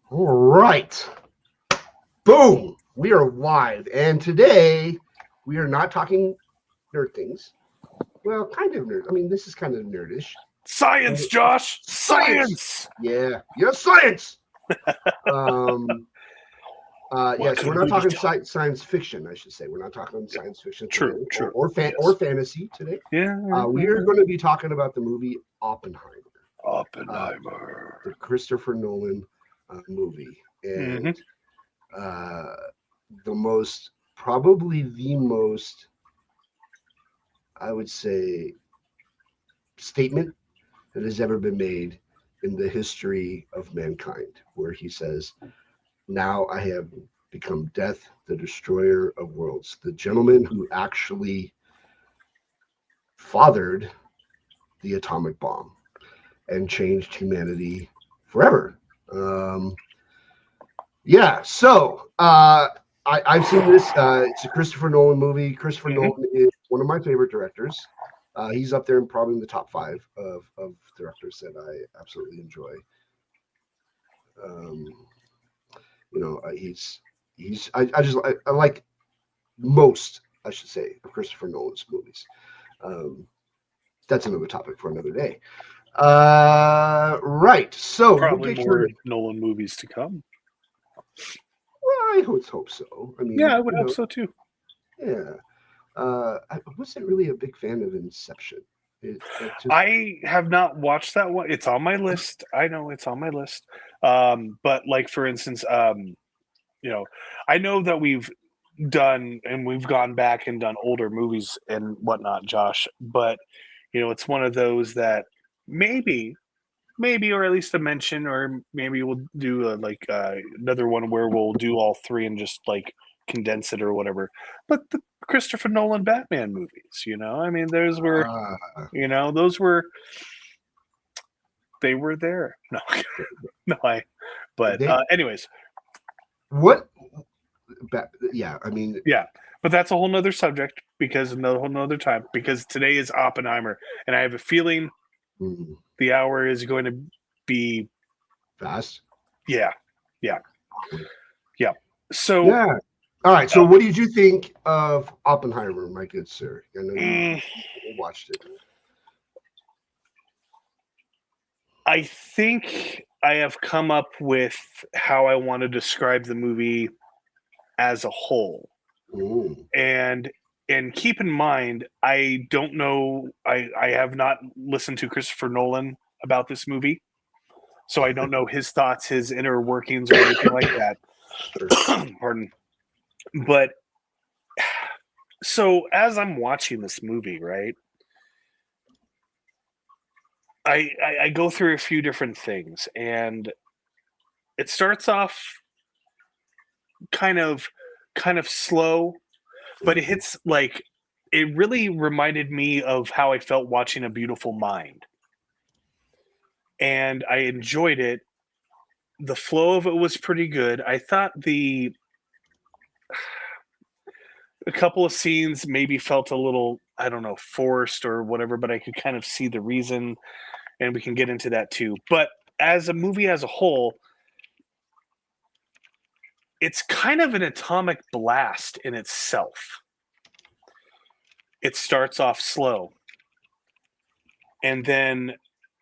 All right. Boom. We are live. And today we are not talking nerd things. Well, kind of nerd. I mean, this is kind of nerdish. Science, Josh! Science. Science! Yeah. Yes, science. So we're not talking science fiction, I should say. We're not talking science fiction today, True. or fantasy today. Yeah. We are going to be talking about the movie Oppenheimer. Oppenheimer. The Christopher Nolan movie. And probably the most, I would say, statement that has ever been made in the history of mankind, where he says, "Now I have become death, the destroyer of worlds." The gentleman who actually fathered the atomic bomb and changed humanity forever. I've seen this. It's a Christopher Nolan movie. Christopher Nolan is one of my favorite directors. He's up there in probably in the top 5 of directors that I absolutely enjoy. I like most, I should say, of Christopher Nolan's movies. That's another topic for another day. Right. So probably more Nolan movies to come. Well, I hope so. I mean, yeah, I would hope so too. Yeah. I wasn't really a big fan of Inception. I have not watched that one. It's on my list. I know it's on my list. But like, for instance, I know that we've gone back and done older movies and whatnot, Josh, but it's one of those that maybe, or at least a mention, or maybe we'll do another one where we'll do all 3 and just like condense it or whatever. But the Christopher Nolan Batman movies, I mean, those were, they were there. Anyways. What? Yeah, I mean. Yeah, but that's a whole nother subject because whole nother time, because today is Oppenheimer, and I have a feeling the hour is going to be fast. Yeah. So yeah. All right. So, what did you think of Oppenheimer, my good sir? I know you watched it. I think I have come up with how I want to describe the movie as a whole. And keep in mind, I don't know. I have not listened to Christopher Nolan about this movie, so I don't know his thoughts, his inner workings, or anything like that. Pardon. But so as I'm watching this movie, right, I go through a few different things, and it starts off kind of slow, but it hits like, it really reminded me of how I felt watching A Beautiful Mind. And I enjoyed it. The flow of it was pretty good. I thought a couple of scenes maybe felt a little, I don't know, forced or whatever, but I could kind of see the reason, and we can get into that too. But as a movie as a whole, it's kind of an atomic blast in itself. It starts off slow. And then,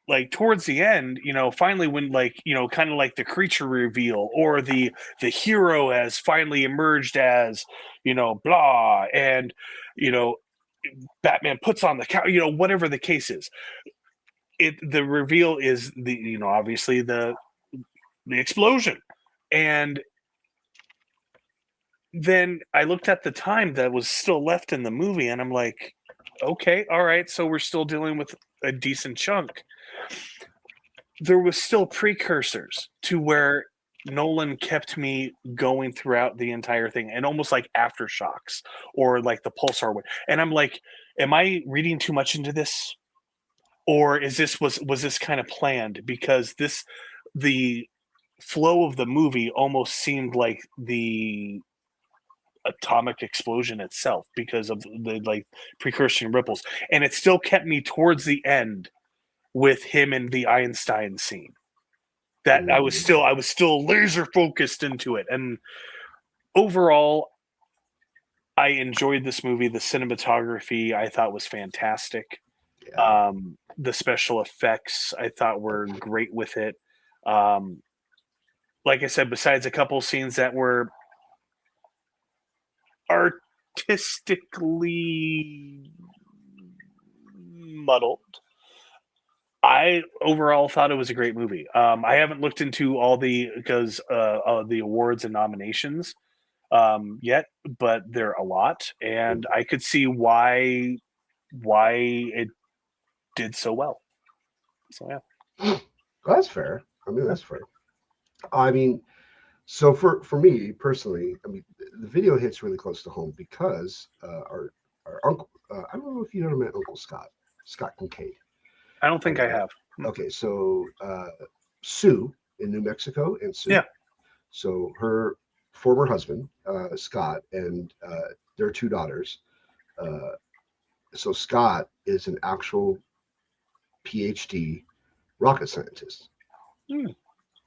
like, towards the end, finally when, like, kind of like the creature reveal, or the hero has finally emerged as, blah, and, Batman puts on the cow, whatever the case is. The reveal is obviously the explosion. And then I looked at the time that was still left in the movie, and I'm like, okay, all right, so we're still dealing with a decent chunk. There was still precursors to where Nolan kept me going throughout the entire thing, and almost like aftershocks or like the pulsar. And I'm like, am I reading too much into this? Or was this kind of planned? Because the flow of the movie almost seemed like the atomic explosion itself, because of the like precursor ripples, and it still kept me towards the end with him in the Einstein scene. that I was still laser focused into it. And overall, I enjoyed this movie. The cinematography I thought was fantastic. Yeah. The special effects I thought were great with it. Um, like I said, besides a couple scenes that were artistically muddled, I overall thought it was a great movie. I haven't looked into all the the awards and nominations yet, but there are a lot, and I could see why it did so well. So yeah, That's fair. I mean, that's fair. I mean, so for me personally, I mean, the video hits really close to home because our uncle. I don't know if you ever met Uncle Scott Kincaid. I don't think I Uh, have. okay, so Sue in New Mexico, and Sue. Yeah. So her former husband, Scott, and their two daughters. Uh, so Scott is an actual PhD rocket scientist, Hmm.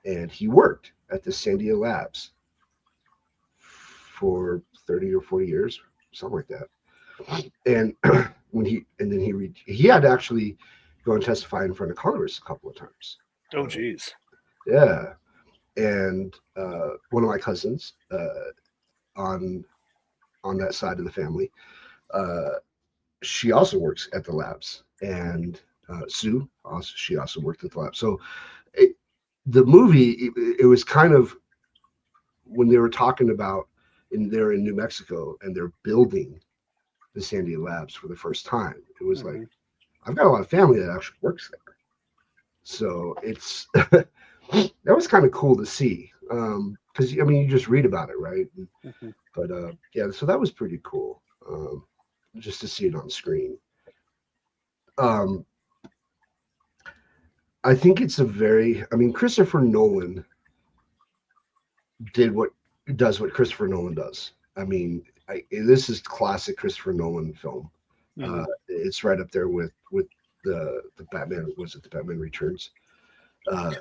and he worked at the Sandia Labs for 30 or 40 years, something like that. And when he had to actually go and testify in front of Congress a couple of times. Oh, geez. Yeah, and one of my cousins on that side of the family, uh, she also works at the labs, and Sue also she also worked at the lab. So it, the movie it was kind of when they were talking about they're in New Mexico and they're building the Sandia Labs for the first time. It was like Mm-hmm. I've got a lot of family that actually works there, so it's that was kind of cool to see. Because I mean, you just read about it, right? Mm-hmm. But yeah, so that was pretty cool, just to see it on screen. Um, I think it's a very, I mean, Christopher Nolan did what does what Christopher Nolan does. I mean, this is classic Christopher Nolan film. Mm-hmm. It's right up there with the Batman. Was it the Batman Returns? Uh,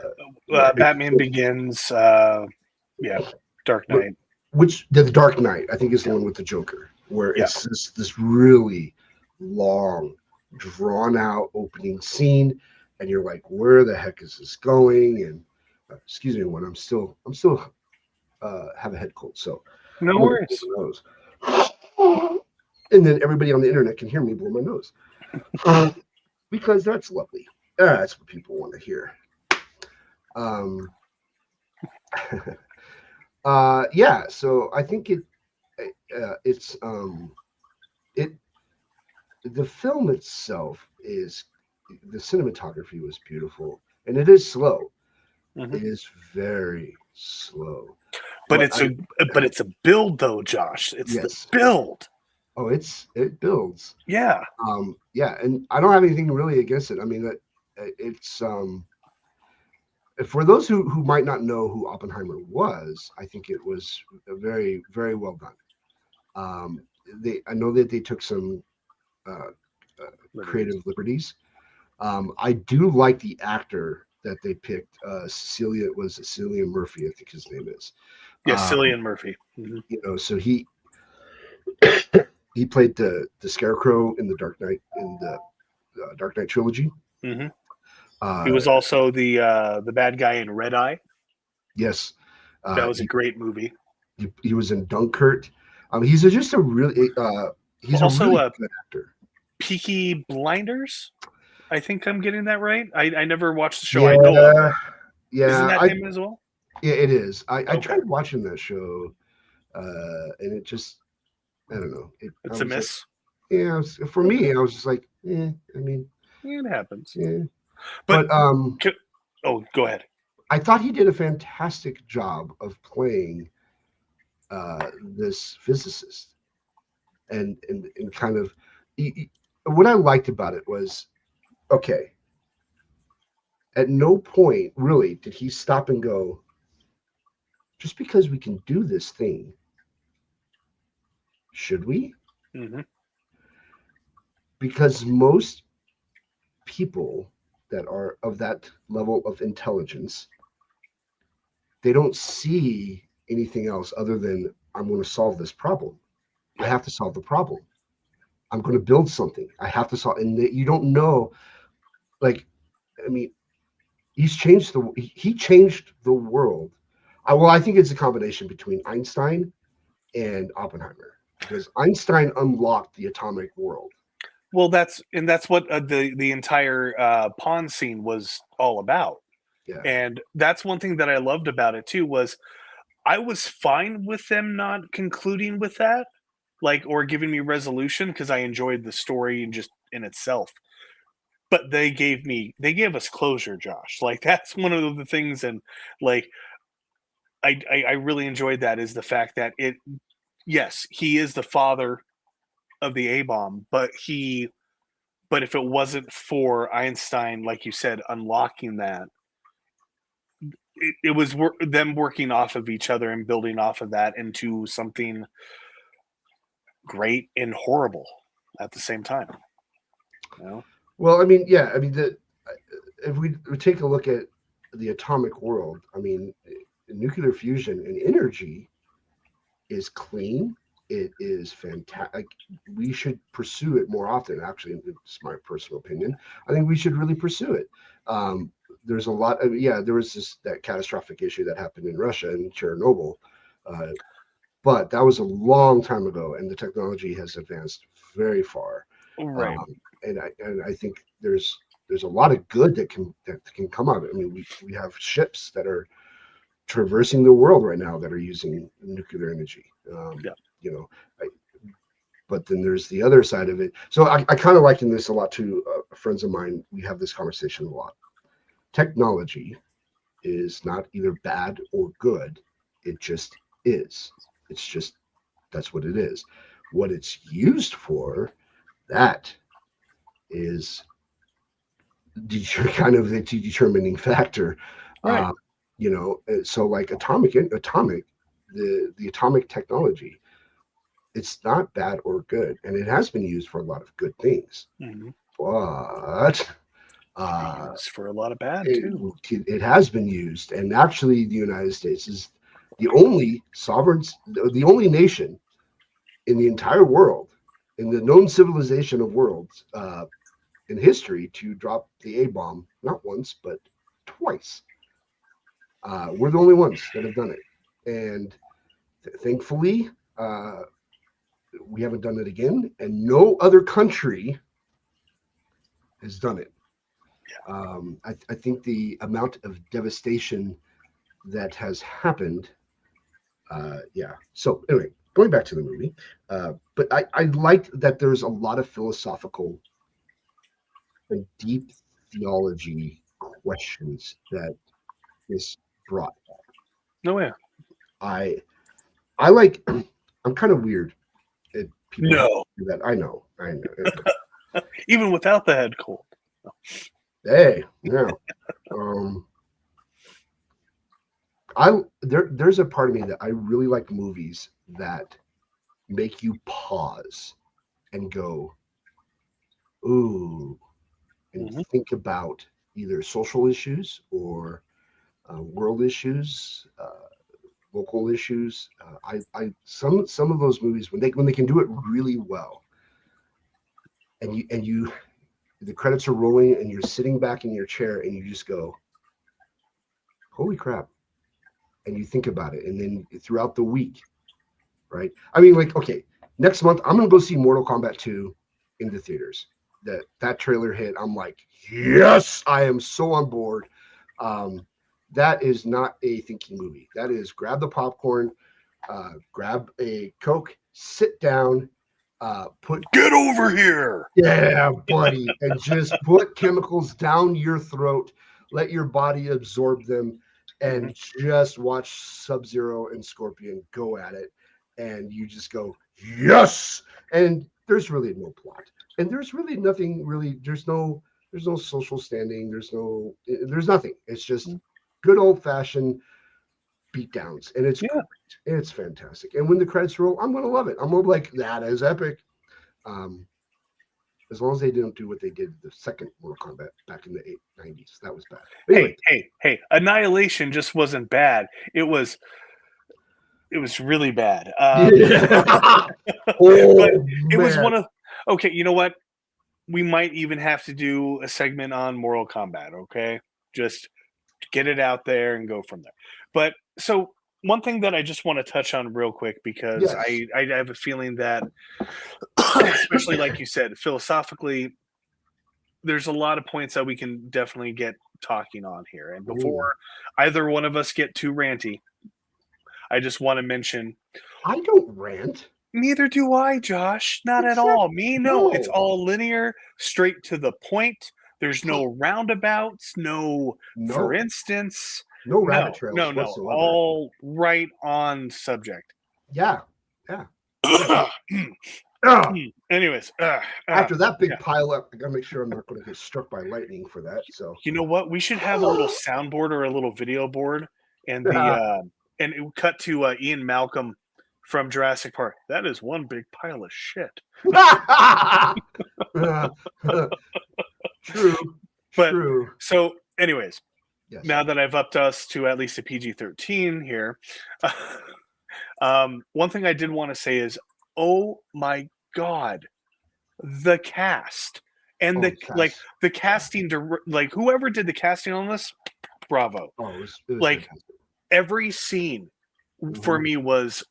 Batman Begins. Yeah, Dark but Knight. which the Dark Knight, I think, is the one with the Joker, where Yeah. it's this really long, drawn out opening scene, and you're like, where the heck is this going? And excuse me, when I'm still have a head cold, so No I'm gonna blow worries. my nose, and then everybody on the internet can hear me blow my nose, because that's lovely. That's what people want to hear. Um, yeah, so I think it's it the film itself is the cinematography was beautiful, and it is slow. Mm-hmm. It is very slow, But but it's a build though, Josh. It's the yes. build. Oh, it builds. Yeah. Yeah, and I don't have anything really against it. I mean, it's for those who might not know who Oppenheimer was, I think it was a very very well done. They I know that they took some uh, Liberties. creative liberties. I do like the actor that they picked. Cillian Murphy, I think his name is. Yes, Um, Cillian Murphy. Mm-hmm. so he played the Scarecrow in the Dark Knight trilogy. Mm-hmm. He Uh, was also the bad guy in Red Eye. yes, That was a he, great movie. he was in Dunkirk. Just a really he's a Also, really good actor. Peaky Blinders. I think I'm getting that right. I never watched the show. I know of Yeah, it. Isn't yeah, that him as well? yeah, it is. I Okay, tried watching that show, and it just I don't know. I it's a was like, miss. yeah, for Okay, me, I was just like, I mean, it happens. yeah. But But oh, go ahead. I thought he did a fantastic job of playing this physicist, and kind of what I liked about it was okay. At no point really did he stop and go, just because we can do this thing, should we? Mm-hmm. Because most people that are of that level of intelligence they don't see anything else other than I'm going to solve this problem. I Yeah. have to solve the problem. I'm going to build something. I have to solve, and you don't know. Like, I mean, he changed the world. Well, I think it's a combination between Einstein and Oppenheimer because Einstein unlocked the atomic world. Well, that's what the entire pawn scene was all about. Yeah, And that's one thing that I loved about it too was I was fine with them not concluding with that, like or giving me resolution because I enjoyed the story and just in itself. But they gave us closure, Josh. Like that's one of the things, and like I really enjoyed that is the fact that it yes he is the father of the A bomb, but if it wasn't for Einstein, like you said, unlocking that, it was them working off of each other and building off of that into something great and horrible at the same time. You know? well, I mean, yeah, I mean, if we take a look at the atomic world, I mean, nuclear fusion and energy is clean. It is fantastic. We should pursue it more often. Actually, it's my personal opinion. I think we should really pursue it. Um, there's a lot. Yeah, there was that catastrophic issue that happened in Russia and Chernobyl, uh, but that was a long time ago, and the technology has advanced very far. Right. And I think there's a lot of good that can come out of it. I mean, we have ships that are traversing the world right now that are using nuclear energy. Yeah. You know, I, but then there's the other side of it. So I kind of liken this a lot to friends of mine. We have this conversation a lot. Technology is not either bad or good. It just is. It's just that's what it is. What it's used for, that is kind of the determining factor. Right. Uh, so like the atomic technology, it's not bad or good, and it has been used for a lot of good things. Mm-hmm. But Can be uh, used for a lot of bad it, too. it has been used, and actually, the United States is the only nation in the entire world, in the known civilization of worlds, in history to drop the A bomb not once but twice. We're the only ones that have done it, and thankfully, we haven't done it again, and no other country has done it. I think the amount of devastation that has happened. Yeah. So anyway, going back to the movie, but I like that there's a lot of philosophical and deep theology questions that this brought. No way. I I like. I'm kind of weird. People have No. to do that. I know. I know. Even without the head cold. Hey, yeah. Um, there's a part of me that I really like movies that make you pause and go, ooh, and Mm-hmm. think about either social issues or world issues, local issues. Some of those movies when they can do it really well, and the credits are rolling and you're sitting back in your chair and you just go, holy crap, and you think about it, and then throughout the week, right? I mean, like, okay, next month I'm gonna go see Mortal Kombat 2 in the theaters. That trailer hit. I'm like, yes, I am so on board. Um, that is not a thinking movie. That is grab the popcorn, grab a Coke, sit down, put Get over here. yeah, buddy, and just put chemicals down your throat, let your body absorb them, Mm-hmm. and just watch Sub Zero and Scorpion go at it. And you just go, yes. And there's really no plot. And there's really nothing really, there's no social standing, there's nothing. It's just good old fashioned beatdowns. And it's Yeah. great. It's fantastic. And when the credits roll, I'm gonna love it. I'm gonna be like, that is epic. Um, As long as they didn't do what they did the second Mortal Kombat back in the 90s. That was bad. But anyway. Hey! Annihilation just wasn't bad. It was really bad. Yeah. But Oh, it was man. one of. Okay, you know what? We might even have to do a segment on Mortal Kombat. Okay, just get it out there and go from there. But so one thing that I just want to touch on real quick because Yes. I have a feeling that, especially like you said, philosophically, there's a lot of points that we can definitely get talking on here. And Ooh. before either one of us get too ranty, I just want to mention I don't rant. neither do I, Josh. Not at all. Exactly. Me, no. It's No. all linear, straight to the point. There's no roundabouts, no for No. instance. No rabbit No, trails no, no. whatsoever. All right on subject. Yeah. Yeah. Yeah. Ah, Anyways, after that big yeah. pile up, I gotta make sure I'm not going to get struck by lightning for that. So, You know what? We should have a little soundboard or a little video board, and and it would cut to Ian Malcolm from Jurassic Park. That is one big pile of shit. true, But true. so, anyways, Yes. now that I've upped us to at least a PG-13 here, one thing I did want to say is, oh my god, the cast and Oh, the casting, like whoever did the casting on this, bravo. Oh, it was Like fantastic. every scene for me was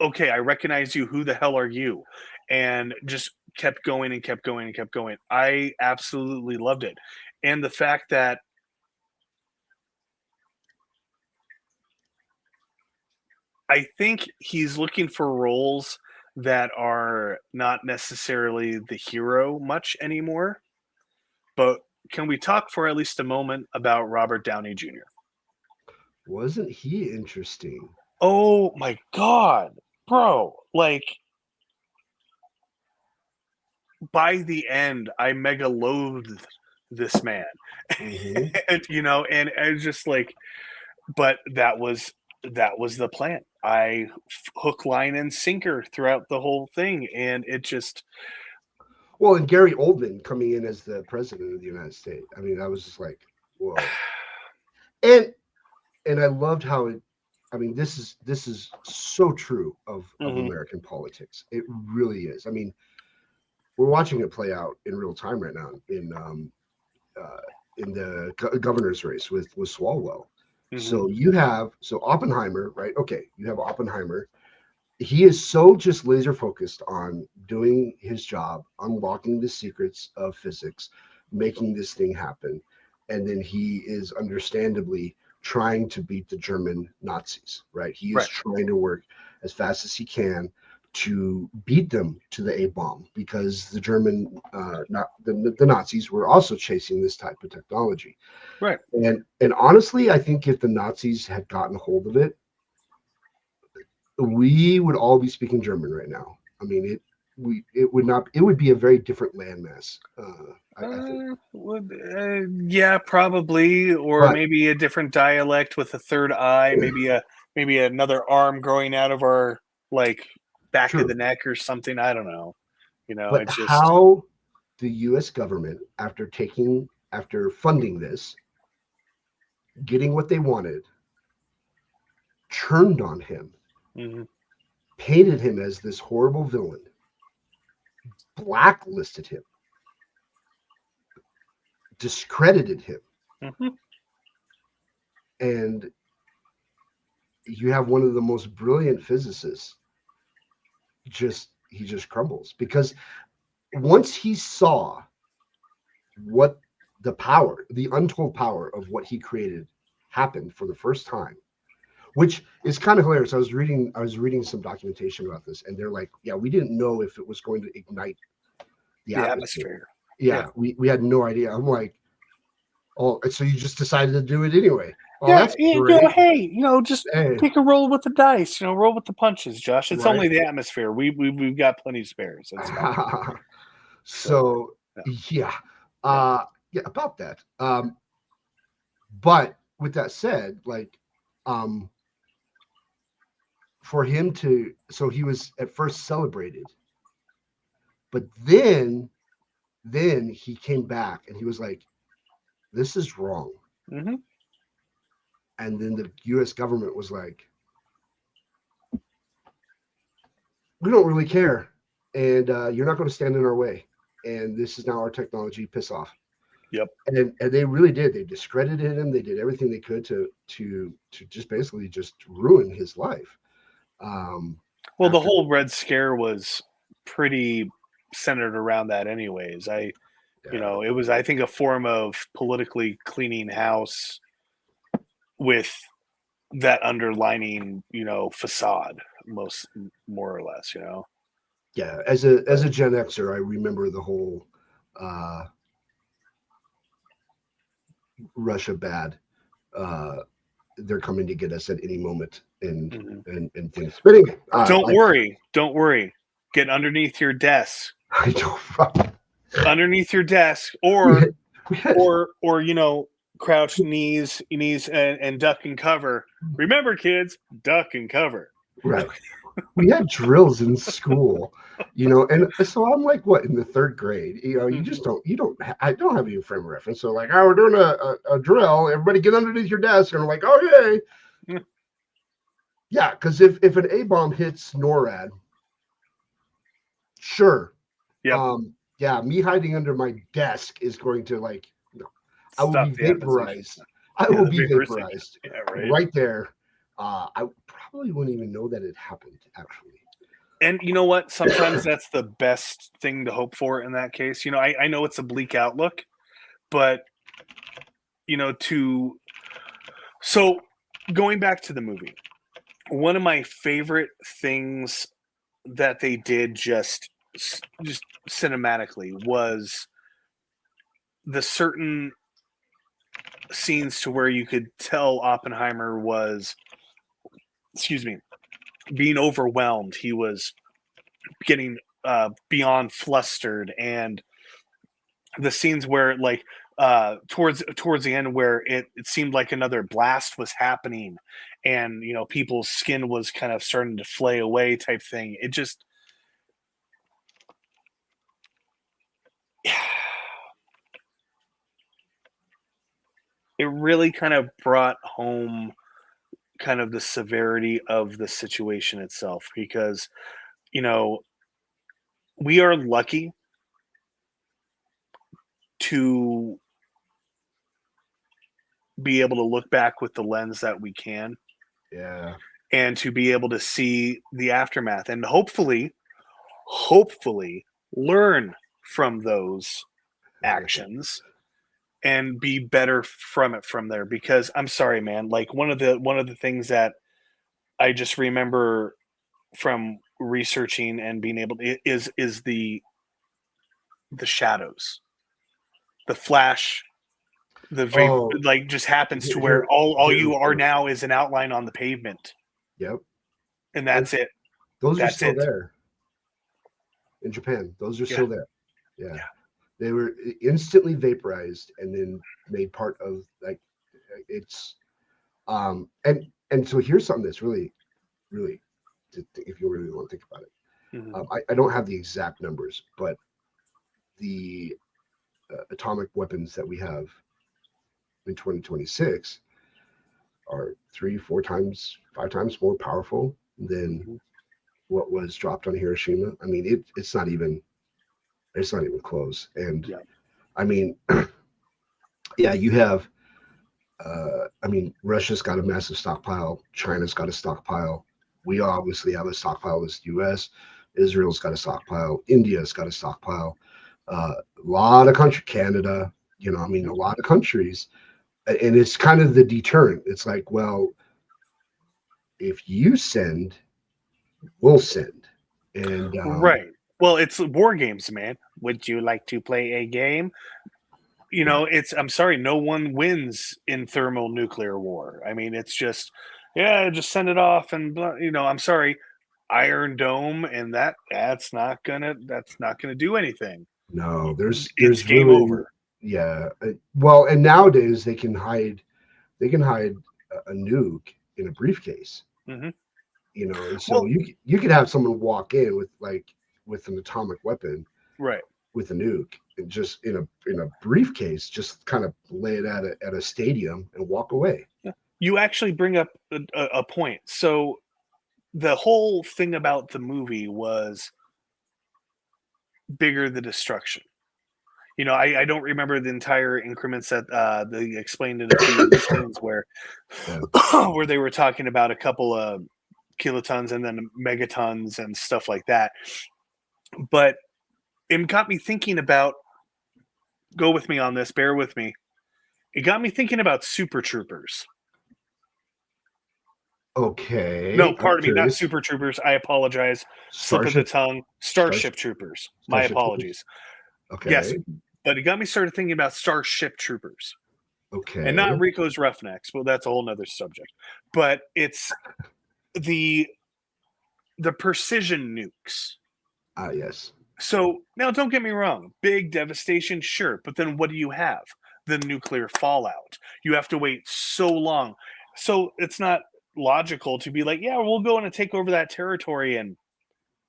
okay. I recognize you. Who the hell are you? And just kept going and kept going and kept going. I absolutely loved it, and the fact that I think he's looking for roles that are not necessarily the hero much anymore. But can we talk for at least a moment about Robert Downey Jr.? Wasn't he interesting? Oh my god, bro. Like by the end, I mega loathed this man. Mm-hmm. And and I was just like, but that was the plan. I hook, line, and sinker throughout the whole thing, and it just Well, and Gary Oldman coming in as the president of the United States. I mean, I was just like, whoa. And I loved how it. I mean, this is so true of Mhm. American politics. It really is. I mean, we're watching it play out in real time right now uh, in the governor's race with Swalwell. So Oppenheimer, right? Okay, you have Oppenheimer. He is so just laser focused on doing his job, unlocking the secrets of physics, making this thing happen, and then he is understandably trying to beat the German Nazis, right? He is Right. trying to work as fast as he can to beat them to the A bomb because the German, not the Nazis, were also chasing this type of technology. Right. And honestly, I think if the Nazis had gotten a hold of it, we would all be speaking German right now. I mean, it would not. It would be a very different landmass. I think. Yeah, probably, or But maybe a different dialect with a third eye, maybe another arm growing out of our like back of true. the neck or something. I don't know. But It's just how the U.S. government, after funding this, getting what they wanted, turned on him, mhm. painted him as this horrible villain, blacklisted him, discredited him, Mhm. and you have one of the most brilliant physicists he just crumbles because once he saw what the untold power of what he created happened for the first time, which is kind of hilarious. I was reading some documentation about this, and they're like, yeah, we didn't know if it was going to ignite the The atmosphere. atmosphere. Yeah. Yeah, we had no idea. I'm like, oh, so you just decided to do it anyway. Oh, Yeah, that's great. hey, just Hey, take a roll with the dice, roll with the punches, Josh. It's right. only the atmosphere. We've got plenty of spares. It's fine. So, So yeah. yeah, Yeah. yeah, about that. But with that said, like, um, for him to, so he was at first celebrated But then he came back and he was like, "This is wrong." Hmm. And then the U.S. government was like, "We don't really care, and you're not going to stand in our way. And this is now our technology. Piss off." Yep. And they really did. They discredited him. They did everything they could to just basically just ruin his life. Um, Well, the after whole Red Scare was pretty centered around that, anyways. yeah, It was, I think, a form of politically cleaning house with that underlining, facade, most more or less. yeah. As a But Gen Xer, I remember the whole uh, Russia bad. Uh, they're coming to get us at any moment, and mhm. and things. But anyway, Don't worry. Get underneath your desk, I don't. underneath your desk, We or had, we had or crouch, knees, and duck and cover. Remember, kids, duck and cover. right. We had drills in school, and so I'm like, what, in the third grade? You Mhm. just I don't have any frame of reference. So like, oh, we're doing a drill. Everybody get underneath your desk, and I'm like, oh yay, yeah. Because if an A bomb hits NORAD, sure, Yep. yeah, me hiding under my desk is going to like, I will Stop be the amortization. vaporized. I Yeah, will the be vaporization. vaporized Yeah, right. right there. I probably wouldn't even know that it happened actually. And you know what? Sometimes that's the best thing to hope for in that case. I know it's a bleak outlook, but to so going back to the movie, one of my favorite things that they did just cinematically was the certain scenes to where you could tell Oppenheimer was, excuse me, being overwhelmed. He was getting beyond flustered, and the scenes where like towards the end where it seemed like another blast was happening, and people's skin was kind of starting to flay away type thing. It just it really kind of brought home kind of the severity of the situation itself, because you know we are lucky to be able to look back with the lens that we can, Yeah, and to be able to see the aftermath, and hopefully learn from those actions and be better from it from there. Because I'm sorry, man, like one of the things that I just remember from researching and being able to, is the shadows, the flash, the vapor, oh, like just happens to where here, all here's you the are thing. now is an outline on the pavement, Yep, and and that's it. those are That's still it. there in Japan. Those are Yeah. still there. Yeah, Yeah. they were instantly vaporized and then made part of like it's and so here's something that's really if you really want to think about it. Mhm. I don't have the exact numbers, but the atomic weapons that we have in 2026 are 3, 4 times, 5 times more powerful than Mhm. what was dropped on Hiroshima. I mean, it's not even close. And Yeah. I mean, yeah, you have. I mean, Russia's got a massive stockpile. China's got a stockpile. We obviously have a stockpile as the U.S. Israel's got a stockpile. India's got a stockpile. A lot of country, Canada. I mean, a Mhm. lot of countries, and it's kind of the deterrent. It's like, well, if you send, we'll send, and Right. Well, it's war games, man. Would you like to play a game? I'm sorry, no one wins in thermonuclear war. I mean, it's just, yeah, just send it off, and I'm sorry, Iron Dome, and that's not gonna do anything. no, there's It's game really, over. yeah. Well, and nowadays they can hide a nuke in a briefcase. Hmm. And so Well, you could have someone walk in with an atomic weapon, Right. with a nuke, and just in a briefcase, just kind of lay it at a stadium and walk away. You actually bring up a point. So the whole thing about the movie was bigger the destruction. You know, I don't remember the entire increments that they explained in a few of the scenes where Yeah. where they were talking about a couple of kilotons and then megatons and stuff like that. But it got me thinking about, go with me on this, bear with me. It got me thinking about Super Troopers. No, Okay, I'm pardon me, not curious. Super Troopers. I apologize. Slip of the Starship, tongue. Starship Starship, Troopers. My Starship Troopers. apologies. Yes, Okay, but it got me started thinking about Starship Troopers. And not okay. Rico's Roughnecks. Well, that's a whole nother subject. But it's the precision nukes. Ah, yes. So now, don't get me wrong, big devastation, sure, but then what do you have? The nuclear fallout. You have to wait so long, so it's not logical to be like, yeah, we'll go in and take over that territory in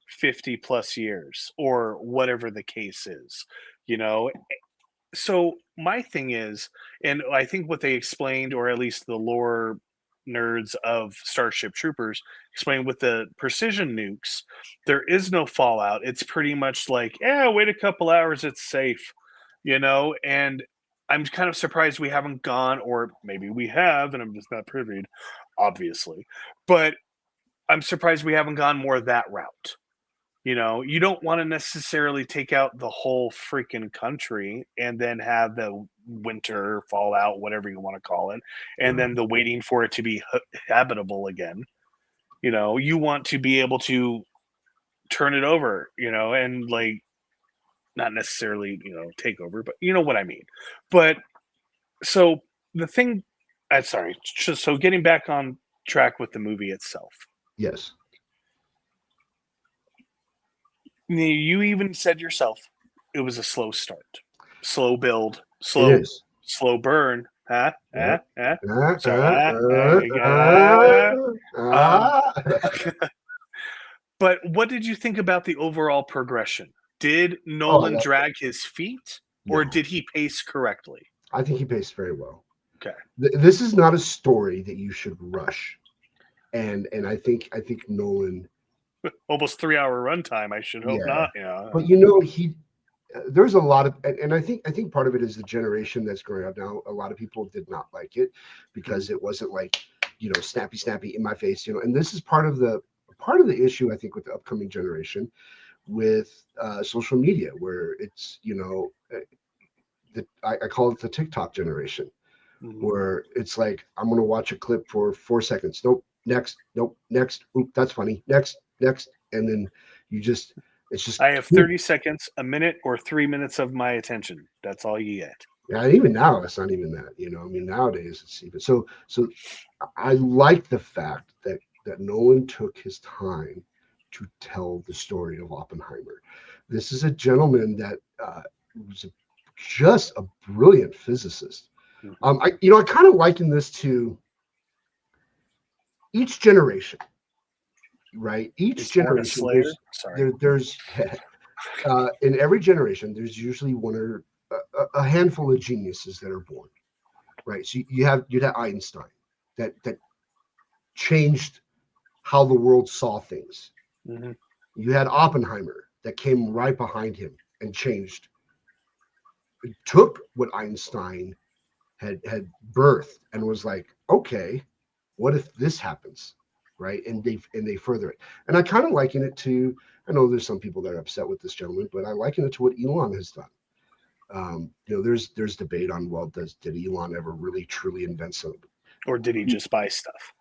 50 plus years or whatever the case is, you know. So my thing is, and I think what they explained, or at least the lore nerds of Starship Troopers explained with the precision nukes, there is no fallout. It's pretty much like, yeah, wait a couple hours, it's safe, you know. And I'm kind of surprised we haven't gone, or maybe we have, and I'm just not privy, obviously. But I'm surprised we haven't gone more that route. You know, you don't want to necessarily take out the whole freaking country and then have the winter fallout, whatever you want to call it, and then the waiting for it to be habitable again. You know, you want to be able to turn it over, you know, and like not necessarily, you know, take over, but you know what I mean. But so the thing, I'm sorry, so getting back on track with the movie itself. Yes. You even said yourself it was a slow start, slow build, It slow is. burn. Yep. Sorry. Um, Ah. but what did you think about the overall progression? Did Oh, I Nolan love it. drag his feet, or No, did he pace correctly? I think he paced very well. Okay, This is not a story that you should rush, and I think Nolan, almost 3 hour runtime. I should hope yeah. not. Yeah. But he there's a lot of, and I think part of it is the generation that's growing up now. A lot of people did not like it because it wasn't like, snappy in my face, and this is part of the issue, I think, with the upcoming generation with social media, where it's, I call it the TikTok generation, Mhm. where it's like, I'm going to watch a clip for 4 seconds. Nope, next. Oop, that's funny. Next. And then you just, it's just, I have 30 seconds, a minute, or 3 minutes of my attention. That's all you get. yeah, and even now, it's not even that, I mean, nowadays it's even, so I like the fact that Nolan took his time to tell the story of Oppenheimer. This is a gentleman that was just a brilliant physicist. Mhm. I kind of liken this to each generation, right? Each Is born a generation, slayer? Sorry. there's in every generation, there's usually one or a handful of geniuses that are born, right? So you'd have Einstein that changed how the world saw things. Hmm. You had Oppenheimer that came right behind him and changed, took what Einstein had birthed and was like, okay, what if this happens, right? And they further it. And I kind of liken it to, I know there's some people that are upset with this gentleman, but I liken it to what Elon has done. There's debate on, well, did Elon ever really truly invent something? Or did he just buy stuff?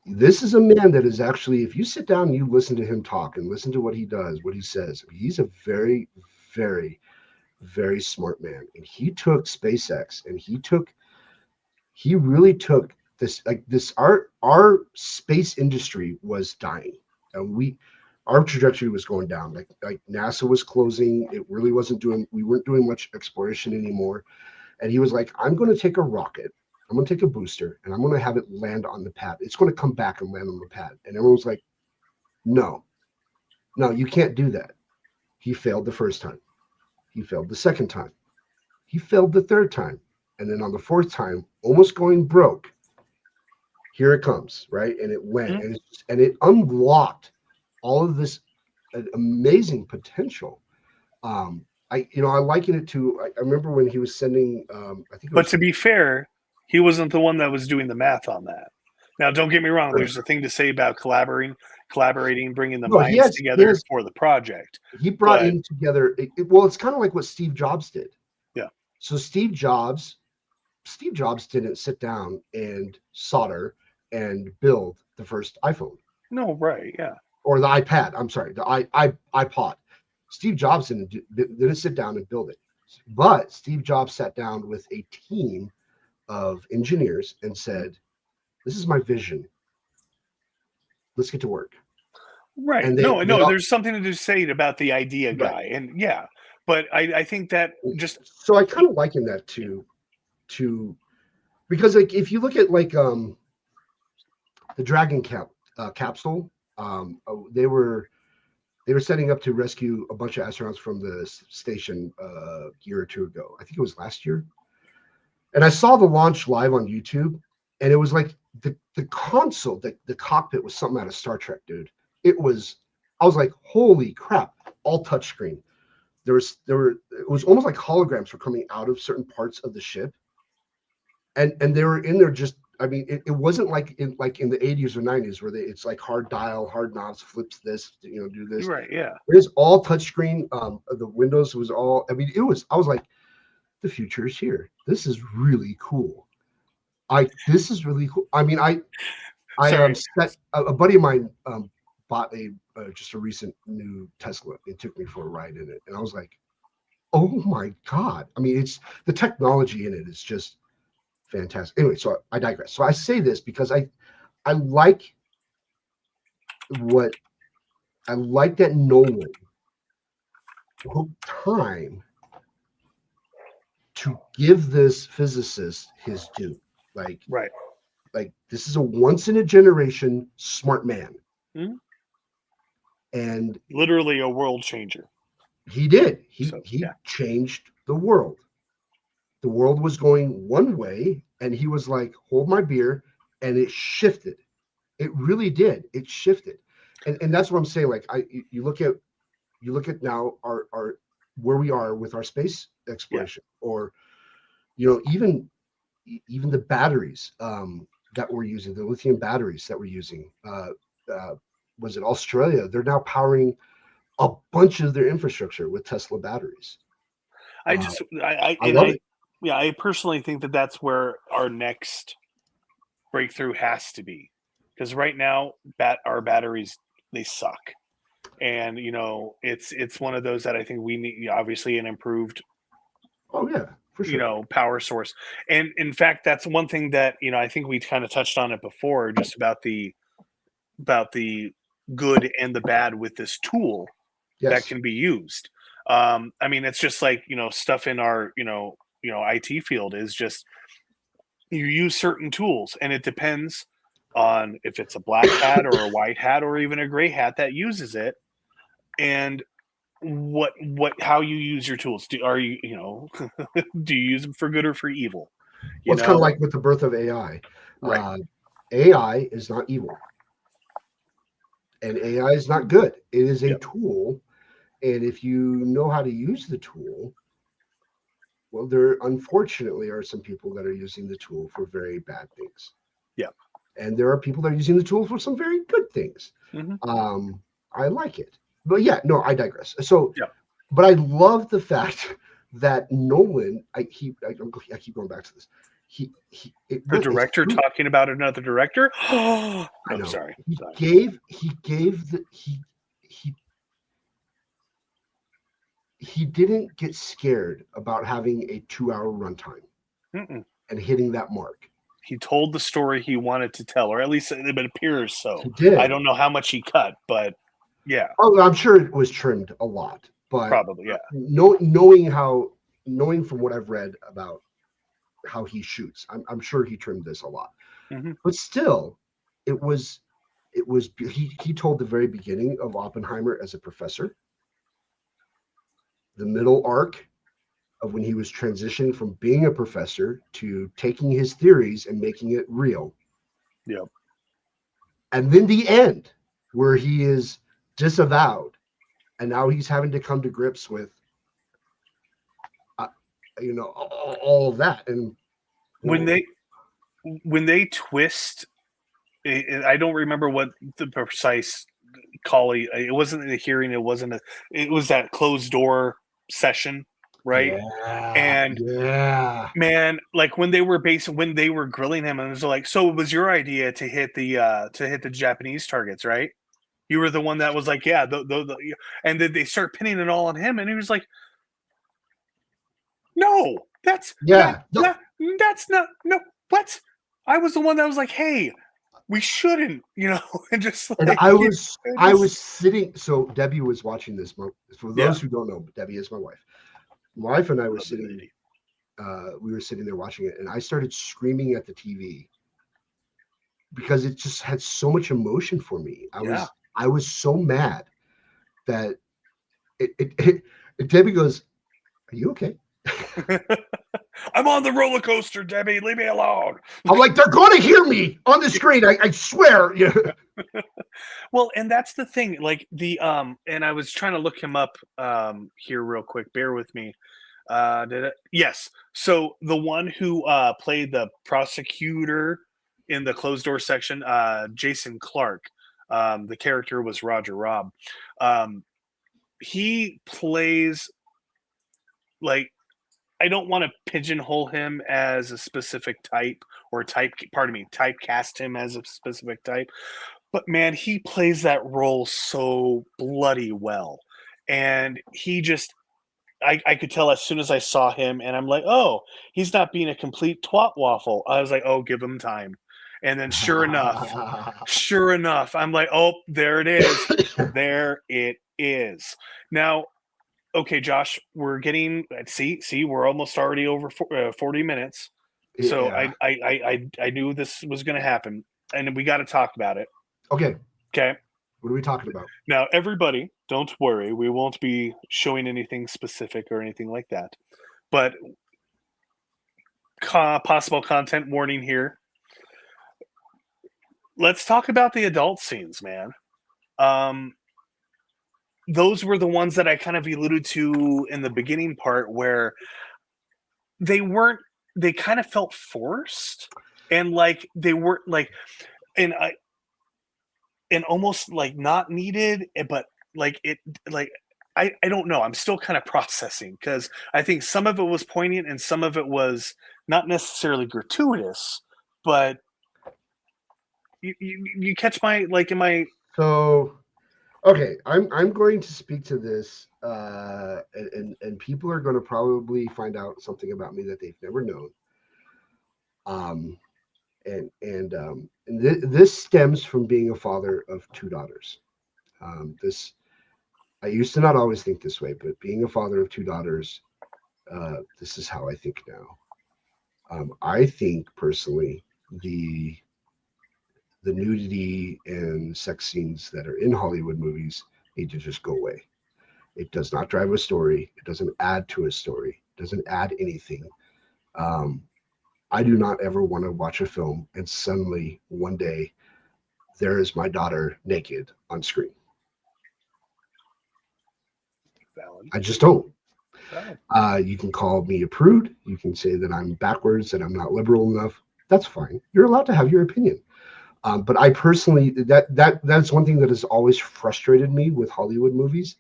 This is a man that is actually, if you sit down and you listen to him talk and listen to what he does, what he says, he's a very, very, very smart man. And he took SpaceX, and he really took this, like this, our space industry was dying, and our trajectory was going down. Like NASA was closing. We weren't doing much exploration anymore. And he was like, I'm going to take a rocket, I'm going to take a booster, and I'm going to have it land on the pad. It's going to come back and land on the pad. And everyone was like, no, you can't do that. He failed the first time. He failed the second time. He failed the third time. And then on the fourth time, almost going broke, here it comes, right? And it went, Mhm. and it unlocked all of this amazing potential. I liken it to, I remember when he was sending, I think it But was to be fair, he wasn't the one that was doing the math on that. Now, don't get me wrong. There's a thing to say about collaborating, bringing the no, minds together for the project. he brought But in together. Well, it's kind of like what Steve Jobs did. yeah, So Steve Jobs didn't sit down and solder and build the first iPhone no, right, yeah, or the iPad. I'm sorry, the iPod. Steve Jobs didn't sit down and build it, but Steve Jobs sat down with a team of engineers and said, "This is my vision. Let's get to work." right. And No, they no. all There's something to say about the idea right. guy, and yeah. But I think that just So I kind of liken that to because like if you look at like the capsule, they were setting up to rescue a bunch of astronauts from the station a year or two ago. I think it was last year. And I saw the launch live on YouTube, and it was like the console, the cockpit was something out of Star Trek, dude. I was like, holy crap, all touchscreen. It was almost like holograms were coming out of certain parts of the ship, and they were in there just. I mean, it wasn't like in the 80s or 90s where it's like hard dial, hard knobs, flips this, do this. right, yeah. It is all touchscreen. The Windows was all. I mean, it was. I was like, the future is here. This is really cool. This is really cool. I mean, I Sorry. set a buddy of mine bought just a recent new Tesla. It took me for a ride in it, and I was like, oh my god. I mean, it's the technology in it is just fantastic. Anyway, so I digress. So I say this because I like what I like that Nolan took time to give this physicist his due. Like Right. this is a once in a generation smart man. Mhm. And Literally a world changer. he did. He So he yeah, changed the world. The world was going one way, and he was like, "Hold my beer," and it shifted. It really did. It shifted, and that's what I'm saying. Like you look at now our where we are with our space yeah. exploration, or even the batteries that we're using, the lithium batteries that we're using. Uh, was it Australia? They're now powering a bunch of their infrastructure with Tesla batteries. I Uh, just I love it. yeah, I personally think that that's where our next breakthrough has to be, because right now our batteries, they suck, and it's one of those that I think we need, obviously, an improved Oh yeah, for sure. power source. And in fact, that's one thing that I think we kind of touched on it before, just about the good and the bad with this tool that Yes. can be used. I mean, it's just like stuff in our IT field is just, you use certain tools, and it depends on if it's a black hat or a white hat or even a gray hat that uses it, and how you use your tools. Are you do you use them for good or for evil? Well, You it's kind of know, like with the birth of AI. right? Uh, AI is not evil, and AI is not good. It is a Yep. tool, and if you know how to use the tool, well, there unfortunately are some people that are using the tool for very bad things, Yep. and there are people that are using the tool for some very good things. Hmm. I like it, but yeah, no, I digress. So, Yep. but I love the fact that Nolan, I keep going back to this. It A was it's director true. talking about another director. Oh, I I'm know sorry. Sorry. he gave the he didn't get scared about having a 2 hour runtime Mm-mm. and hitting that mark. He told the story he wanted to tell, or at least it appears so. He I did. don't know how much he cut, but yeah, Oh, I'm sure it was trimmed a lot, but probably, yeah. knowing from what I've read about how he shoots, I'm sure he trimmed this a lot. Hmm. But still, it was he told the very beginning of Oppenheimer as a professor. the middle arc of when he was transitioning from being a professor to taking his theories and making it real. Yep. And then the end, where he is disavowed, and now he's having to come to grips with, uh, all of that. And When they twist, I don't remember what the precise collie. It wasn't a hearing. It wasn't a. It was that closed door session, right? yeah, And yeah, man, like when they were grilling him, and it was like, so it was your idea to hit the Japanese targets, right? You were the one that was like, yeah, and then they start pinning it all on him, and he was like, no, yeah. No, that's not no what? I was the one that was like, hey, we shouldn't, and just and like I was sitting. So Debbie was watching this. For yeah, those who don't know, Debbie is my wife. My wife and I were lovely sitting. lady. We were sitting there watching it, and I started screaming at the TV because it just had so much emotion for me. Yeah. I was so mad that Debbie goes, "Are you okay?" I'm on the roller coaster, Debbie. Leave me alone. I'm like, "They're going to hear me on the screen. I swear." Yeah. Well, and that's the thing. Like and I was trying to look him up here real quick. Bear with me. Did it? Yes. So the one who played the prosecutor in the closed door section, Jason Clark. The character was Roger Robb. Um, he plays like I don't want to pigeonhole him as a specific type or typecast him as a specific type. But man, he plays that role so bloody well. And he just I could tell as soon as I saw him, and I'm like, oh, he's not being a complete twat waffle. I was like, oh, give him time. And then sure enough, I'm like, oh, there it is. There it is. Now, okay, Josh, we're getting see, we're almost already over 40 minutes. So Yeah. I knew this was going to happen, and we got to talk about it. Okay. Okay. What are we talking about? Now, everybody, don't worry. We won't be showing anything specific or anything like that. But possible content warning here. Let's talk about the adult scenes, man. Those were the ones that I kind of alluded to in the beginning part where they kind of felt forced and like they weren't like, and I, and almost like not needed, but like it, like I don't know. I'm still kind of processing because I think some of it was poignant and some of it was not necessarily gratuitous, but you catch my like in my So, okay, I'm going to speak to this, and people are going to probably find out something about me that they've never known. Um, this stems from being a father of two daughters. This I used to not always think this way, but being a father of two daughters, this is how I think now. I think personally the nudity and sex scenes that are in Hollywood movies need to just go away. It does not drive a story. It doesn't add to a story. It doesn't add anything. Um, I do not ever want to watch a film and suddenly one day there is my daughter naked on screen. valid. I just don't. You can call me a prude. You can say that I'm backwards, that I'm not liberal enough. That's fine. You're allowed to have your opinion. But I personally, that's one thing that has always frustrated me with Hollywood movies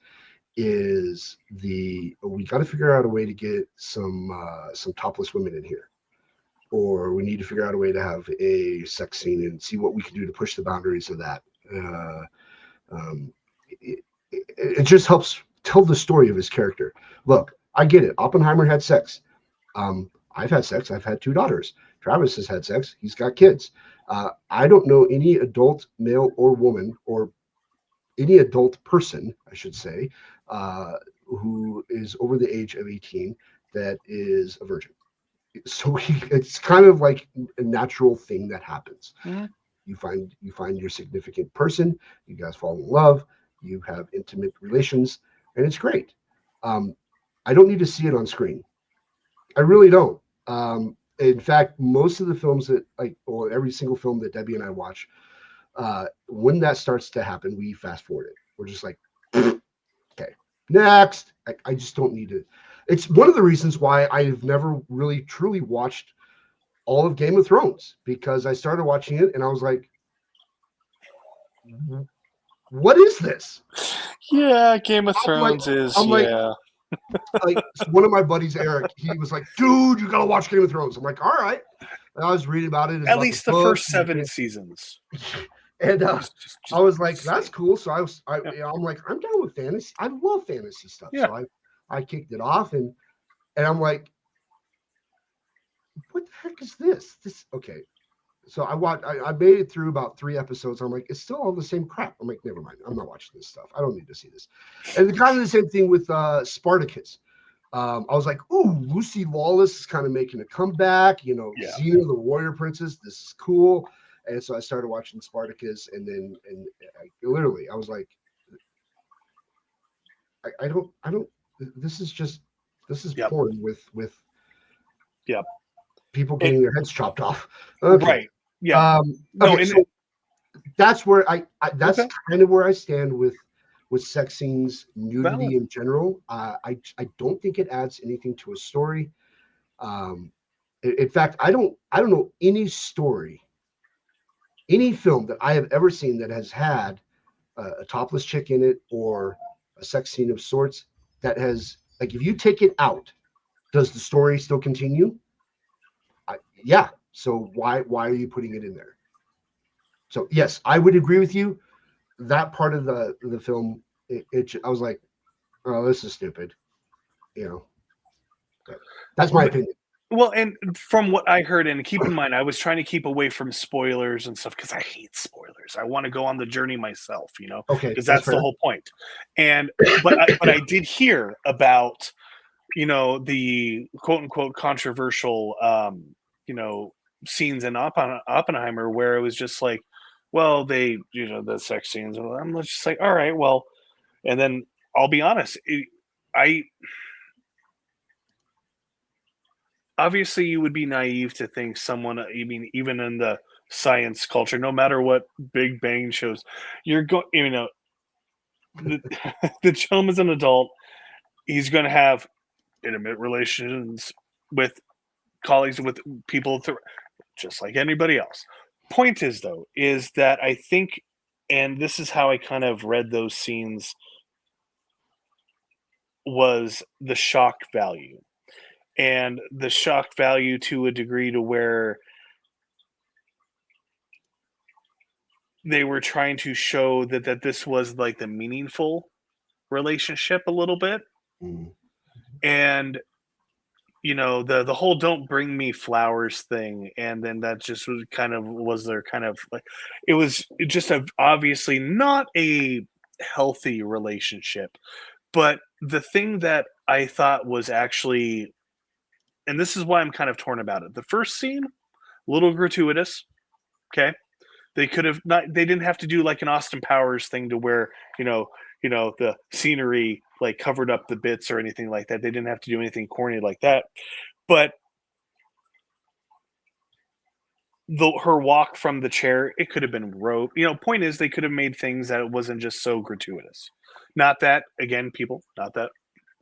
is we got to figure out a way to get some topless women in here, or we need to figure out a way to have a sex scene and see what we can do to push the boundaries of that. It just helps tell the story of his character. Look, I get it. Oppenheimer had sex. I've had sex. I've had two daughters. Travis has had sex. He's got kids. I don't know any adult male or woman or any adult person, I should say, who is over the age of 18 that is a virgin. So it's kind of like a natural thing that happens. Mhm. You find your significant person, you guys fall in love, you have intimate relations, and it's great. Um, I don't need to see it on screen. I really don't. In fact, most of the films that or every single film that Debbie and I watch, when that starts to happen, we fast forward it. We're just like, okay, next. I just don't need to. It's one of the reasons why I've never really truly watched all of Game of Thrones, because I started watching it and I was like, what is this? Yeah, Game of I'm like, Thrones is I'm like, yeah. one of my buddies, Eric, he was like, dude, you gotta watch Game of Thrones. I'm like, all right. And I was reading about it. It's At about the least the books. first 7 seasons. And I was like, Just that's cool. So yep. I'm like, I'm down with fantasy. I love fantasy stuff. Yeah. So I kicked it off, and I'm like, what the heck is this? Okay. So I made it through about 3 episodes. I'm like, it's still all the same crap. I'm like, never mind. I'm not watching this stuff. I don't need to see this. And kind of the same thing with Spartacus. I was like, ooh, Lucy Lawless is kind of making a comeback. Yeah. Xena, the warrior princess. This is cool. And so I started watching Spartacus, and then literally I was like, I don't. This is Yep. porn with Yep. people getting their heads chopped off. Okay. Right. Yeah. No, Okay. So that's where that's Okay. kind of where I stand with sex scenes, nudity Valid. in general. I don't think it adds anything to a story. In fact, I don't know any story, any film that I have ever seen that has had a topless chick in it or a sex scene of sorts that has, like, if you take it out, does the story still continue? Yeah. So why are you putting it in there? So yes, I would agree with you. That part of the film, I was like, oh, this is stupid. But that's my opinion. Well, and from what I heard, and keep in mind, I was trying to keep away from spoilers and stuff because I hate spoilers. I want to go on the journey myself, Okay, because that's that's the fair. whole point. And but I did hear about the quote unquote controversial scenes in Oppenheimer where it was just like, well, the sex scenes. I'm just like, all right, well, and then I'll be honest, I obviously you would be naive to think someone, I mean, even in the science culture, no matter what Big Bang shows, you're going, the, the gentleman's an adult. He's going to have intimate relations with colleagues, with people, just like anybody else. Point is, though, is that I think, and this is how I kind of read those scenes, was the shock value. And the shock value to a degree to where they were trying to show that this was like the meaningful relationship a little bit. Mm. And the whole "don't bring me flowers" thing, and then that just was their kind of like, it was just obviously not a healthy relationship. But the thing that I thought was actually, and this is why I'm kind of torn about it, the first scene, a little gratuitous. Okay, they could have not. They didn't have to do like an Austin Powers thing to where the scenery like covered up the bits or anything like that. They didn't have to do anything corny like that. But her walk from the chair, it could have been rope. Point is, they could have made things that it wasn't just so gratuitous. Not that, again, people, not that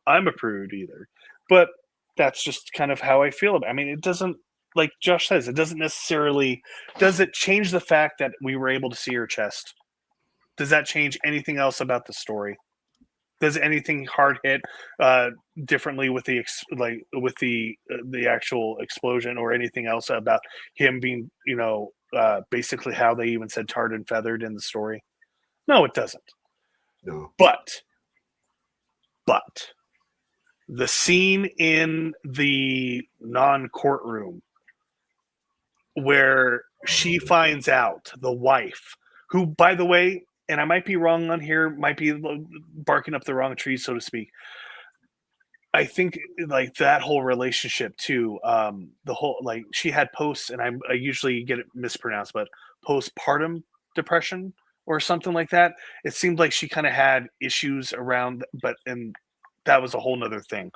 I'm a prude either, but that's just kind of how I feel about it. I mean, it doesn't, like Josh says, it doesn't necessarily, does it change the fact that we were able to see her chest? Does that change anything else about the story? Does anything hard hit differently with the actual explosion, or anything else about him being basically how they even said tarred and feathered in the story? No, it doesn't. No. But the scene in the non-courtroom where she finds out, the wife, who, by the way, and I might be wrong on here, might be barking up the wrong tree, so to speak. I think like that whole relationship too, the whole, like, she had posts, and I usually get it mispronounced, but postpartum depression or something like that. It seemed like she kind of had issues around, but and that was a whole nother thing.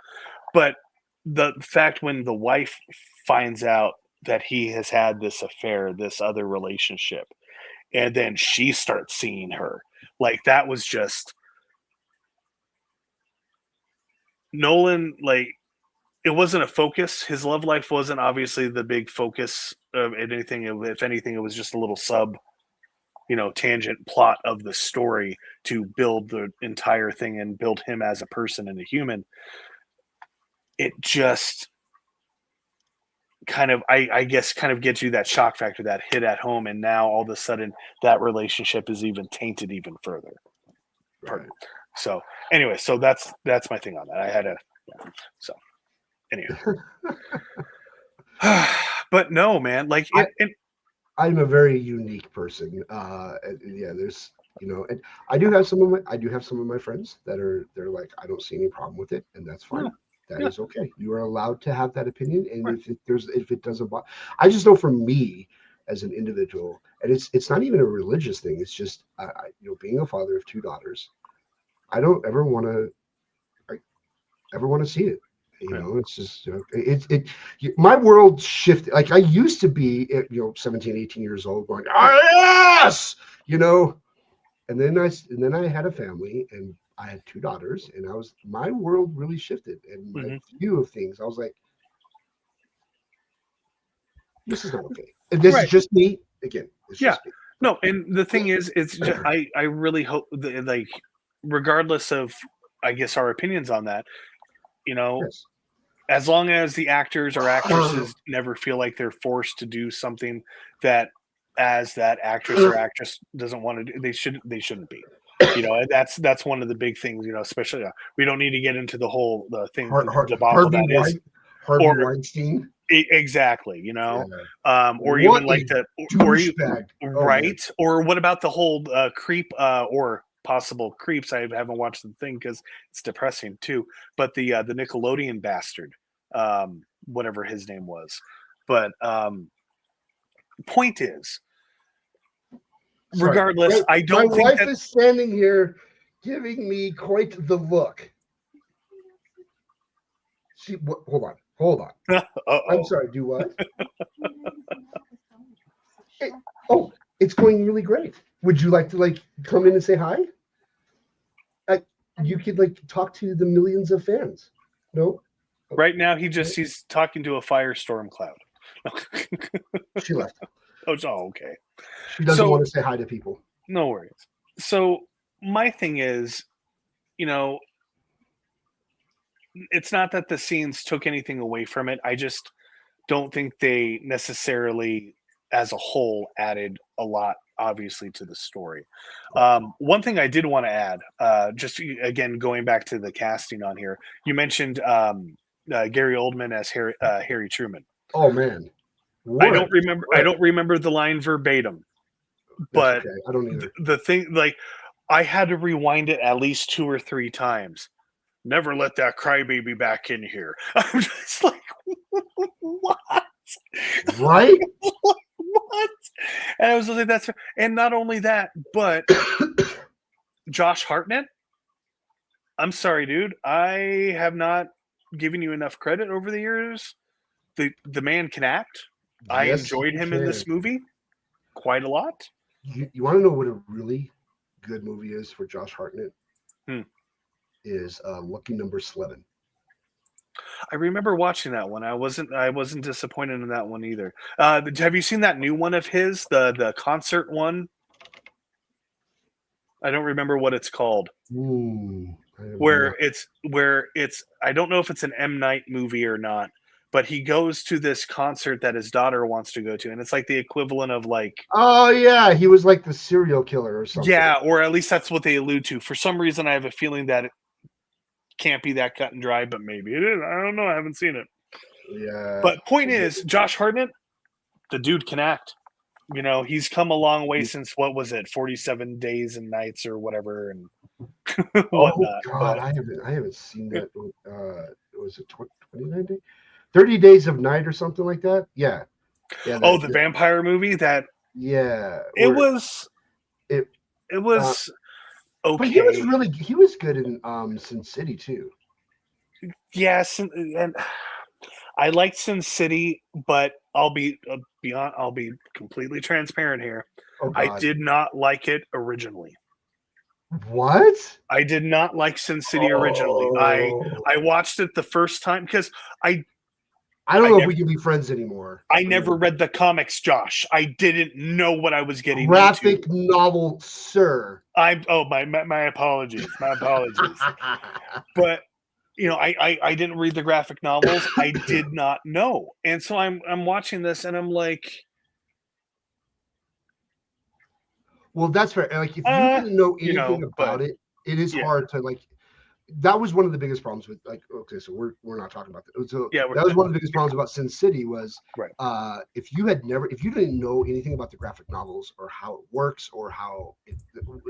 But the fact when the wife finds out that he has had this affair, this other relationship, and then she starts seeing her, like that was just Nolan. Like it wasn't a focus. His love life wasn't obviously the big focus of anything. If anything, it was just a little sub, tangent plot of the story to build the entire thing and build him as a person and a human. It just kind of, I guess, kind of gets you that shock factor, that hit at home, and now all of a sudden that relationship is even tainted even further. Right. So anyway, so that's my thing on that. I had so anyway. But no, man, like I'm a very unique person. Yeah, there's, and I do have some of my friends they're like, I don't see any problem with it, and that's fine. That is okay. You are allowed to have that opinion, and Right. if it doesn't bother, I just know for me as an individual, and it's not even a religious thing. It's just being a father of two daughters, I don't ever want to see it. It's just my world shifted. Like I used to be, 17, 18 years old, going, oh yes, and then I had a family and I had two daughters, and my world really shifted, and my view of things. I was like, this is not okay. And this is just me again. It's just me. No, and the thing is, it's just, I really hope that, like, regardless of, I guess, our opinions on that, Yes. as long as the actors or actresses never feel like they're forced to do something that, as that actress or actress doesn't want to do, they shouldn't be. That's one of the big things. Especially we don't need to get into the whole the debacle that is Harvey Weinstein. Exactly. Yeah. Or even like douchebag. Right. Or what about the whole creep or possible creeps? I haven't watched the thing because it's depressing too. But the Nickelodeon bastard, whatever his name was. But point is, regardless, I don't think my wife is standing here giving me quite the look. Hold on. I'm sorry. Do what? It's going really great. Would you like to come in and say hi? You could talk to the millions of fans. No. Right now, he's talking to a firestorm cloud. She left. Oh, okay. She doesn't want to say hi to people. No worries. So my thing is, it's not that the scenes took anything away from it. I just don't think they necessarily, as a whole, added a lot, obviously, to the story. One thing I did want to add, just again going back to the casting on here, you mentioned Gary Oldman as Harry Truman. Oh man, I don't remember the line verbatim, but okay. I don't either. The thing, I had to rewind it at least 2 or 3 times. Never let that crybaby back in here. I'm just like, what? Right? What? And I was like, that's, and not only that, but Josh Hartnett. I'm sorry, dude. I have not given you enough credit over the years. The man can act. I enjoyed him in this movie quite a lot. You want to know what a really good movie is for Josh Hartnett? Is Lucky Number 11. I remember watching that one. I wasn't disappointed in that one either. Have you seen that new one of his, the concert one? I don't remember what it's called. Where it's I don't know if it's an M. Night movie or not, but he goes to this concert that his daughter wants to go to, and it's like the equivalent of oh yeah, he was like the serial killer or something. Yeah, or at least that's what they allude to. For some reason, I have a feeling that it can't be that cut and dry, but maybe it is. I don't know. I haven't seen it. Yeah. But point is, Josh Hartnett, the dude can act. He's come a long way since, what was it, 47 Days and Nights or whatever, and whatnot. God, I haven't seen that. Was it 29 days? 30 Days of Night or something like that? Yeah. The vampire movie that. Yeah. It was okay. But he was good in Sin City too. Yes, and I liked Sin City, but I'll be completely transparent here. Oh I God, did not like it originally. what? I did not like Sin City originally. Oh, I watched it the first time because I don't I know if never we can be friends anymore. I I never mean, read the comics, Josh. I didn't know what I was getting into. graphic novel, sir. My apologies. My apologies. But I didn't read the graphic novels. I did not know. And so I'm watching this and I'm like, Well, that's fair. Like, if you didn't know anything but about it, it is yeah. hard to like. That was one of the biggest problems with like. Okay, so we're not talking about that. So Yeah, that was one of the biggest problems about Sin City was right. if you didn't know anything about the graphic novels or how it works or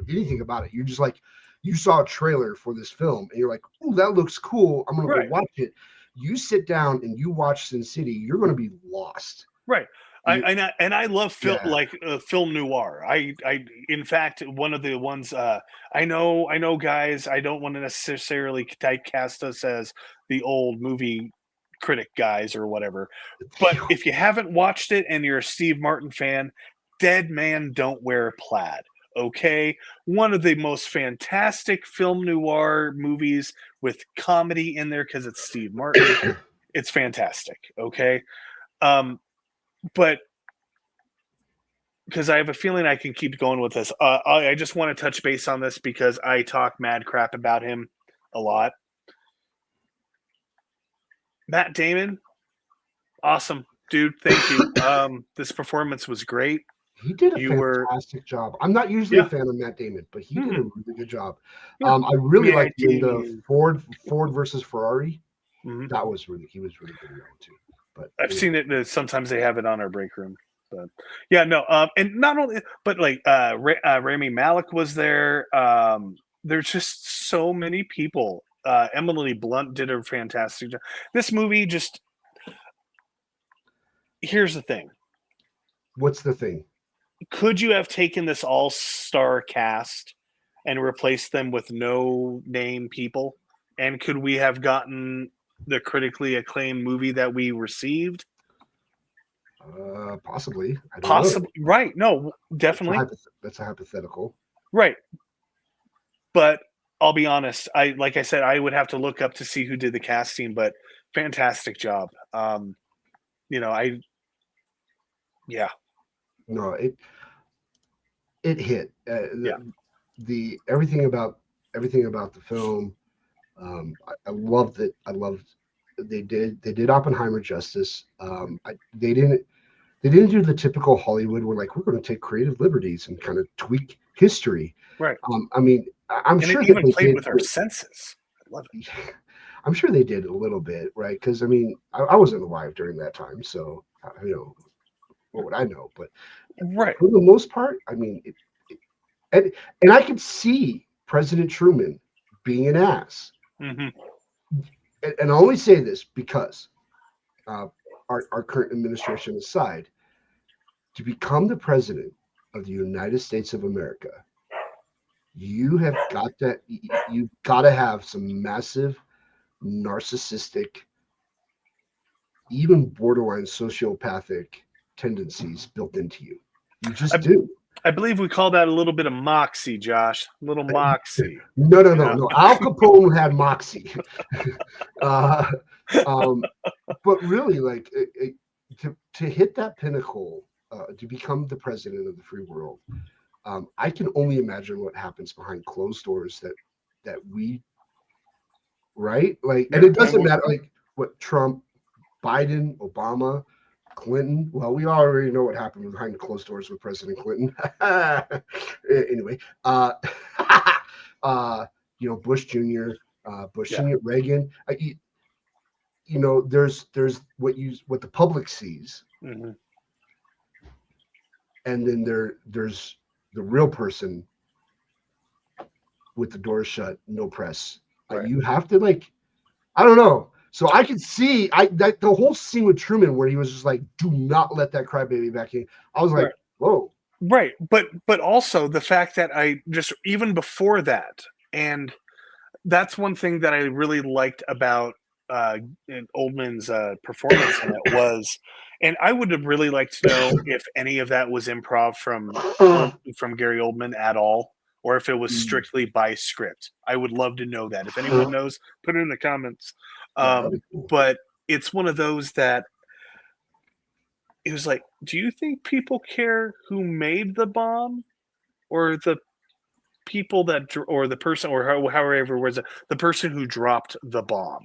anything about it, you're just like you saw a trailer for this film and you're like, oh, that looks cool. I'm gonna go Right. watch it. You sit down and you watch Sin City, you're gonna be lost. Right. You, I love yeah. film noir. I in fact one of the ones I know guys. I don't want to necessarily typecast us as the old movie critic guys or whatever. But if you haven't watched it and you're a Steve Martin fan, Dead Man Don't Wear Plaid. Okay, one of the most fantastic film noir movies with comedy in there because it's Steve Martin. It's fantastic. Okay. Um, but because I have a feeling I can keep going with this, I just want to touch base on this because I talk mad crap about him a lot. Matt Damon, awesome dude. Thank you. This performance was great. He did a You were, fantastic job. I'm not usually a yeah, fan of Matt Damon, but he did a hmm really good job. yeah. I really Matt liked him in the Damon. Ford versus Ferrari. Hmm. He was really good in that one too. But I've seen it. Sometimes they have it on our break room. But yeah, no. And not only, but like Rami Malek was there. There's just so many people. Emily Blunt did a fantastic job. This movie just here's the thing. what's the thing? Could you have taken this all-star cast and replaced them with no name people? And could we have gotten the critically acclaimed movie that we received? Possibly. I don't know. Possibly. Right. No, definitely. That's a hypothetical. Right. But I'll be honest. Like I said, I would have to look up to see who did the casting, but fantastic job. You know, I yeah, No, it hit. yeah. The everything about the film. I loved it. I loved they did Oppenheimer justice. They didn't do the typical Hollywood where like we're going to take creative liberties and kind of tweak history. Right. I mean, I'm And it sure that even they played did. with our senses. I love it. I'm sure they did a little bit, right? Because I mean, I wasn't alive during that time, so what would I know? But Right. for the most part, I mean, and I could see President Truman being an ass, Hmm. and I only say this because uh, our current administration aside, to become the president of the United States of America, you've got to have some massive narcissistic, even borderline sociopathic tendencies built into you. You just I, do. I believe we call that a little bit of moxie, Josh. A little moxie. No, no, You no, know? no. Al Capone had moxie. uh, um, but really, like to hit that pinnacle, to become the president of the free world, I can only imagine what happens behind closed doors that we right like, and Yeah, it doesn't matter like what Trump, Biden, Obama, Clinton. Well, we already know what happened behind the closed doors with President Clinton. Anyway, uh, Bush Jr., Bush yeah, Senior, Reagan. There's what the public sees, hmm and then there's the real person with the doors shut, no press. right, You have to like, I don't know. So I could see the whole scene with Truman where he was just like, "Do not let that crybaby back in." I was right, like, "Whoa." right. But also the fact that I just even before that, and that's one thing that I really liked about Oldman's performance in it was, and I would have really liked to know if any of that was improv from Gary Oldman at all, or if it was strictly by script. I would love to know that. If anyone knows, put it in the comments. Yeah, that'd be cool. But it's one of those that it was like, do you think people care who made the bomb or the people that or the person or however was it, the person who dropped the bomb?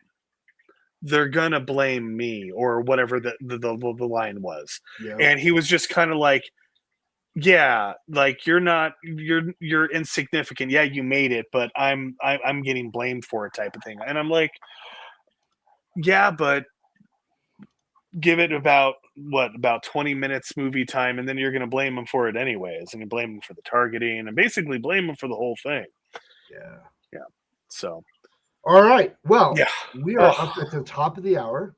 They're gonna blame me or whatever the line was. Yeah. And he was just kind of like, yeah, like you're insignificant. Yeah, you made it, but I'm getting blamed for it type of thing. And I'm like, yeah, but give it about 20 minutes movie time, and then you're gonna blame him for it anyways, and you blame him for the targeting and basically blame him for the whole thing. Yeah. Yeah. So all right. Well, yeah, we are up at the top of the hour.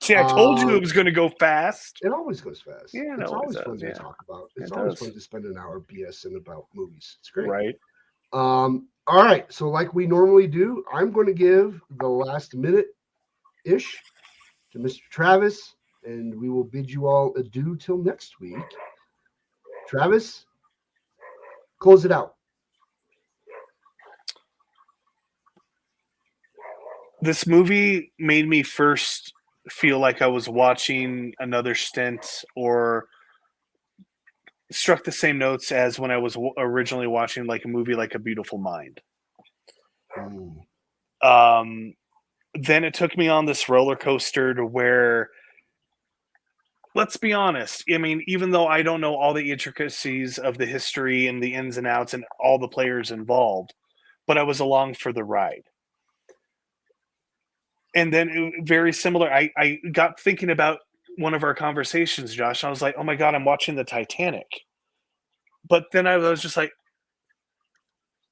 See, I told you it was going to go fast. It always goes fast. Yeah, it's always does, fun to yeah. talk about. It's It always does. fun to spend an hour BSing about movies. It's great. Right. All right. So, like we normally do, I'm going to give the last minute ish to Mr. Travis, and we will bid you all adieu till next week. Travis, close it out. This movie made me first feel like I was watching another stint or struck the same notes as when I was originally watching like a movie like A Beautiful Mind. Then it took me on this roller coaster to where, let's be honest, I mean, even though I don't know all the intricacies of the history and the ins and outs and all the players involved, but I was along for the ride. And then very similar, I got thinking about one of our conversations, Josh. I was like, oh my God, I'm watching the Titanic. But then I was just like,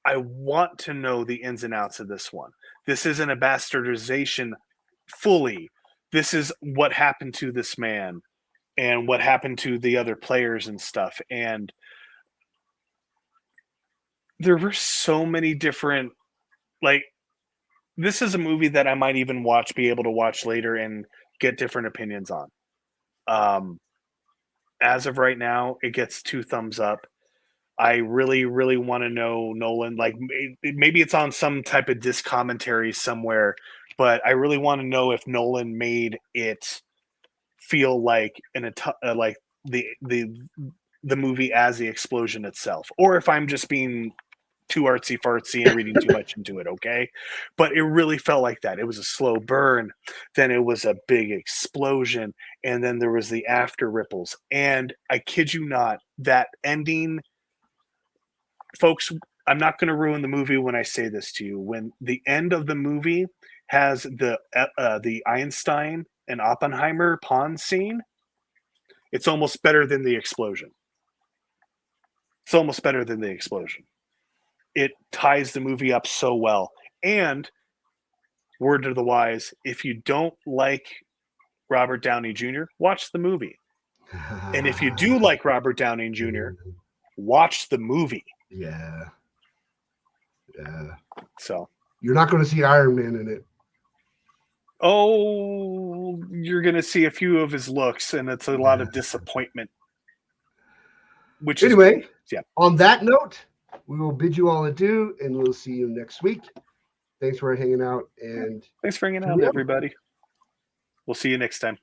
I want to know the ins and outs of this one. This isn't a bastardization fully. This is what happened to this man and what happened to the other players and stuff. And there were so many different, like, this is a movie that I might even be able to watch later and get different opinions on. As of right now, it gets 2 thumbs up. I really, really want to know Nolan. Like maybe it's on some type of disc commentary somewhere, but I really want to know if Nolan made it feel like like the movie as the explosion itself, or if I'm just being too artsy fartsy and reading too much into it. Okay. But it really felt like that. It was a slow burn. Then it was a big explosion. And then there was the after ripples. And I kid you not, that ending, folks, I'm not going to ruin the movie when I say this to you. When the end of the movie has the Einstein and Oppenheimer pond scene, it's almost better than the explosion. It's almost better than the explosion. It ties the movie up so well. And word to the wise, if you don't like Robert Downey Jr., watch the movie. And if you do like Robert Downey Jr., watch the movie. Yeah. So you're not going to see Iron Man in it. Oh, you're going to see a few of his looks, and it's a lot of disappointment. Which anyway, yeah. On that note, we will bid you all adieu, and we'll see you next week. Thanks for hanging out, and thanks for hanging out, everybody. We'll see you next time.